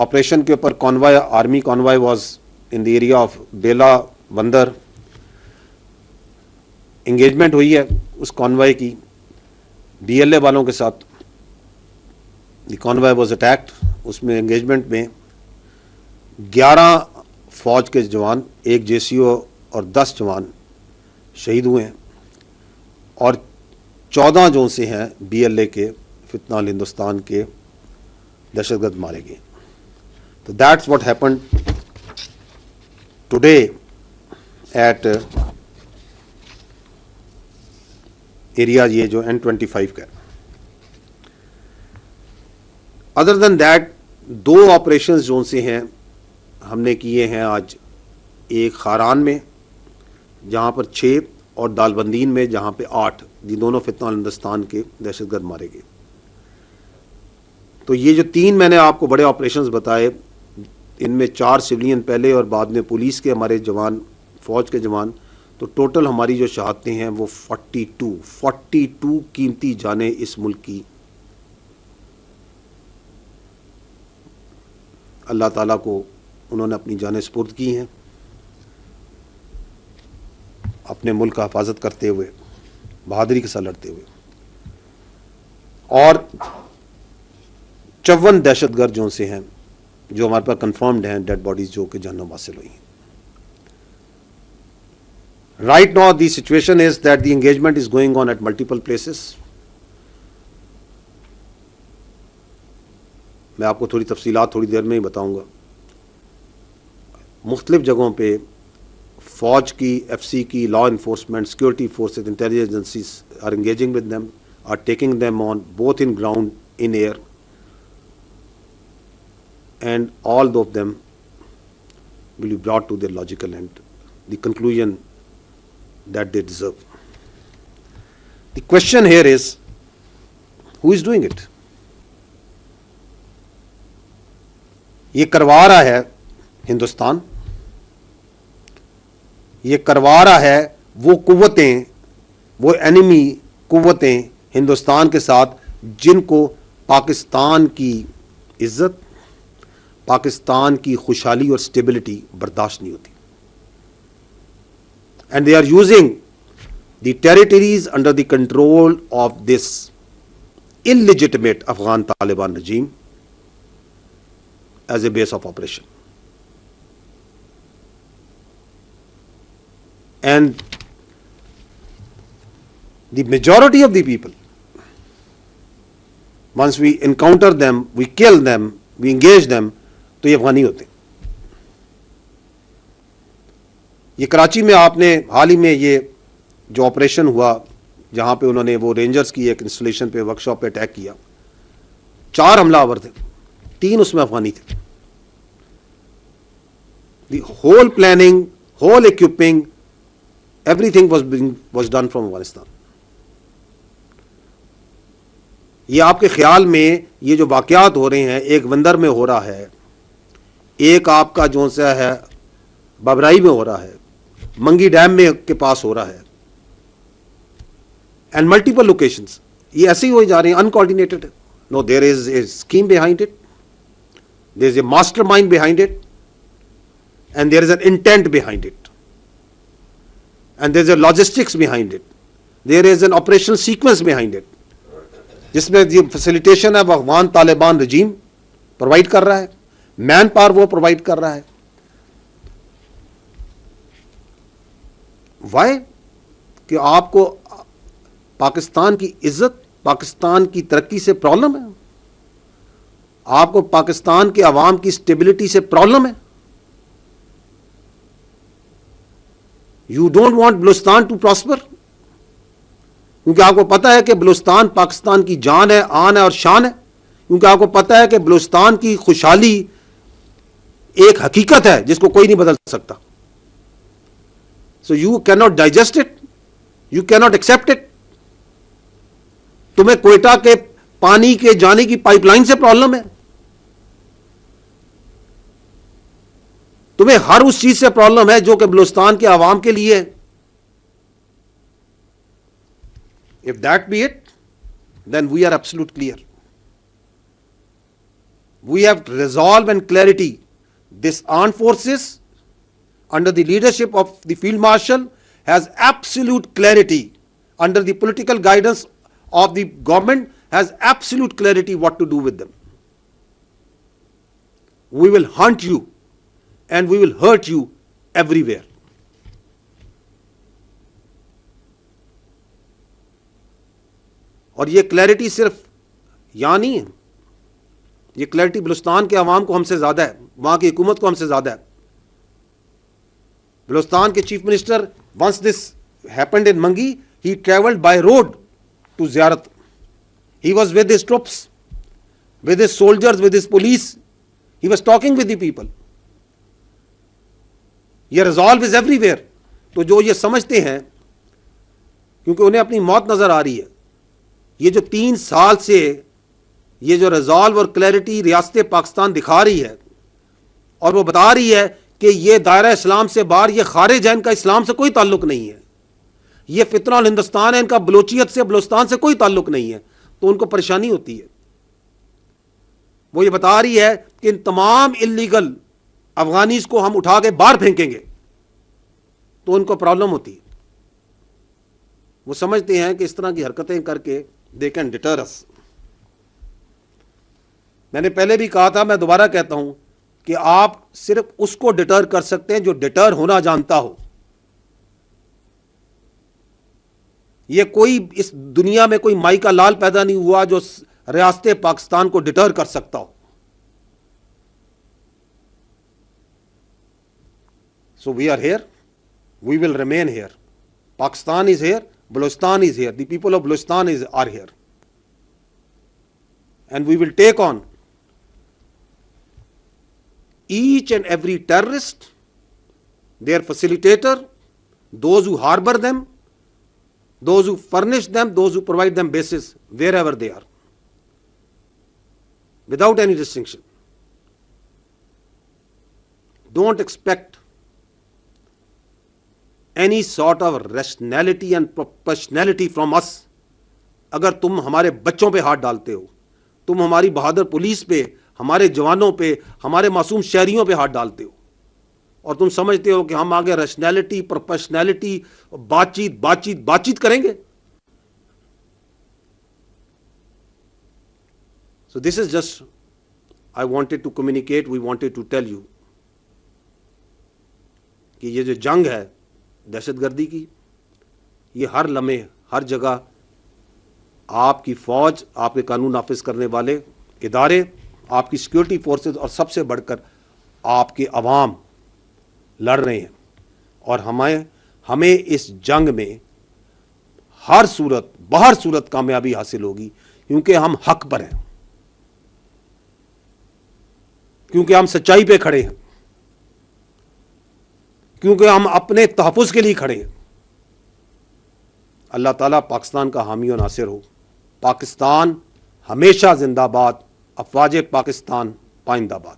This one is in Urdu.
آپریشن کے اوپر convoy army convoy was in the area of Bela Bandar. Engagement ہوئی ہے اس کانوائے کی DLA والوں کے ساتھ. دی کانوائے واز اٹیکڈ. اس میں انگیجمنٹ میں 11 فوج کے جوان، 1 JCO اور 10 جوان شہید ہوئے ہیں، اور 14 جو سے ہیں BLA کے فتنہ ہندوستان کے دہشت گرد مارے گئے. تو that's what happened today at area یہ جو N25 کا. ادر دین دیٹ 2 آپریشنز جو سے ہیں ہم نے کیے ہیں آج، ایک خاران میں جہاں پر 6 اور دالبندین میں جہاں پہ 8، یہ دونوں فتنہ ہندوستان کے دہشت گرد مارے گئے. تو یہ جو 3 میں نے آپ کو بڑے آپریشنز بتائے، ان میں 4 سولین پہلے اور بعد میں پولیس کے ہمارے جوان، فوج کے جوان. تو ٹوٹل ہماری جو شہادتیں ہیں وہ 42 قیمتی جانیں اس ملک کی اللہ تعالیٰ کو انہوں نے اپنی جانیں سپرد کی ہیں، اپنے ملک کا حفاظت کرتے ہوئے، بہادری کے ساتھ لڑتے ہوئے. اور 54 دہشت گرد جو سے ہیں جو ہمارے پاس کنفرمڈ ہیں ڈیڈ باڈیز جو کہ جہنم حاصل ہوئی ہیں. Right now the situation is that the engagement is going on at multiple places. میں آپ کو تھوڑی تفصیلات تھوڑی دیر میں ہی بتاؤں گا. مختلف جگہوں پہ فوج کی، FC کی، law enforcement, security forces, intelligence agencies are engaging with them, are taking them on both in ground, in air, and all of them will be brought to their logical end, the conclusion that they deserve. The question here is, who is doing it? یہ کروا رہا ہے ہندوستان، یہ کروا رہا ہے وہ قوتیں، وہ اینیمی قوتیں ہندوستان کے ساتھ جن کو پاکستان کی عزت، پاکستان کی خوشحالی اور اسٹیبلٹی برداشت نہیں ہوتی. And they are using the territories under the control of this illegitimate Afghan Taliban regime as a base of operation. And the majority of the people, once we encounter them, we kill them, we engage them, تو یہ افغانی ہوتے ہیں. یہ کراچی میں آپ نے حال ہی میں یہ جو آپریشن ہوا جہاں پہ انہوں نے وہ رینجرز کی ایک انسٹالیشن پہ، ورک شاپ پہ اٹیک کیا، 4 حملہ آور تھے، 3 اس میں افغانی تھے. The whole planning, whole equipping, everything was done from Afghanistan. یہ آپ کے خیال میں یہ جو واقعات ہو رہے ہیں، ایک وندر میں ہو رہا ہے، ایک آپ کا جو سا ہے بابرائی میں ہو رہا ہے، منگی ڈیم میں کے پاس ہو رہا ہے، اینڈ ملٹیپل لوکیشنز، یہ ایسے ہی ہو جا رہے ہیں، uncoordinated. No, there is a scheme behind it, there is a mastermind behind it, and there is an intent behind it, and there is a logistics behind it, there is an operational sequence behind it, جس میں یہ فیسیلیٹیشن ہے وہ افغان طالبان رجیم پرووائڈ کر رہا ہے، مین پاور وہ پرووائڈ کر رہا ہے. وائی؟ کہ آپ کو پاکستان کی عزت، پاکستان کی ترقی سے پرابلم ہے، آپ کو پاکستان کے عوام کی اسٹیبلٹی سے پرابلم ہے. You don't want Balochistan to prosper, کیونکہ آپ کو پتا ہے کہ بلوچستان پاکستان کی جان ہے، آن ہے اور شان ہے، کیونکہ آپ کو پتا ہے کہ بلوچستان کی خوشحالی ایک حقیقت ہے جس کو کوئی نہیں بدل سکتا. So you cannot digest it, you cannot accept it. تمہیں کوئٹہ کے پانی کے جانے کی پائپ لائن سے پرابلم ہے، تمہیں ہر اس چیز سے پرابلم ہے جو کہ بلوچستان کے عوام کے لیے. If that be it, then we are absolute clear. we have resolve and clarity. This armed forces under the leadership of the Field Marshal has absolute clarity, under the political guidance of the government has absolute clarity what to do with them. We will hunt you and we will hurt you everywhere. اور یہ کلیئرٹی صرف یہاں نہیں ہے, یہ کلیئرٹی بلوچستان کے عوام کو ہم سے زیادہ ہے, وہاں کی حکومت کو ہم سے زیادہ ہے. بلوچستان کے chief minister, once this happened in Mangi, he travelled by road to Ziarat. He was with his troops, with his soldiers, with his police. He was talking with the people. یہ ریزالو از ایوری ویئر. تو جو یہ سمجھتے ہیں, کیونکہ انہیں اپنی موت نظر آ رہی ہے, یہ جو 3 سال سے یہ جو ریزالو اور کلیئرٹی ریاست پاکستان دکھا رہی ہے, اور وہ بتا رہی ہے کہ یہ دائرہ اسلام سے باہر, یہ خارج ہے, ان کا اسلام سے کوئی تعلق نہیں ہے, یہ فتنہ الہندوستان ہے, ان کا بلوچیت سے, بلوچستان سے کوئی تعلق نہیں ہے, تو ان کو پریشانی ہوتی ہے. وہ یہ بتا رہی ہے کہ ان تمام انلیگل افغانیز کو ہم اٹھا کے باہر پھینکیں گے, تو ان کو پرابلم ہوتی ہے. وہ سمجھتے ہیں کہ اس طرح کی حرکتیں کر کے they can deter us. میں نے پہلے بھی کہا تھا, میں دوبارہ کہتا ہوں کہ آپ صرف اس کو ڈٹر کر سکتے ہیں جو ڈٹر ہونا جانتا ہو. یہ کوئی اس دنیا میں کوئی مائی کا لال پیدا نہیں ہوا جو ریاست پاکستان کو ڈٹر کر سکتا ہو. So we are here, we will remain here. Pakistan is here, Balochistan is here, the people of Balochistan are here. And we will take on each and every terrorist, their facilitator, those who harbor them, those who furnish them, those who provide them bases, wherever they are, without any distinction. Don't expect any sort of rationality and proportionality from us. اگر تم ہمارے بچوں پہ ہاتھ ڈالتے ہو, تم ہماری بہادر پولیس پہ, ہمارے جوانوں پہ, ہمارے معصوم شہریوں پہ ہاتھ ڈالتے ہو, اور تم سمجھتے ہو کہ ہم آگے ریشنلٹی, پروپیشنلٹی, بات چیت کریں گے. So this is just, I wanted to communicate, we wanted to tell you کہ یہ جو جنگ ہے دہشت گردی کی, یہ ہر لمحے, ہر جگہ آپ کی فوج, آپ کے قانون نافذ کرنے والے ادارے, آپ کی سیکورٹی فورسز, اور سب سے بڑھ کر آپ کے عوام لڑ رہے ہیں. اور ہمیں اس جنگ میں ہر صورت, بہر صورت کامیابی حاصل ہوگی, کیونکہ ہم حق پر ہیں, کیونکہ ہم سچائی پہ کھڑے ہیں, کیونکہ ہم اپنے تحفظ کے لیے کھڑے ہیں. اللہ تعالیٰ پاکستان کا حامی و ناصر ہو. پاکستان ہمیشہ زندہ باد. افواج پاکستان پائندہ باد.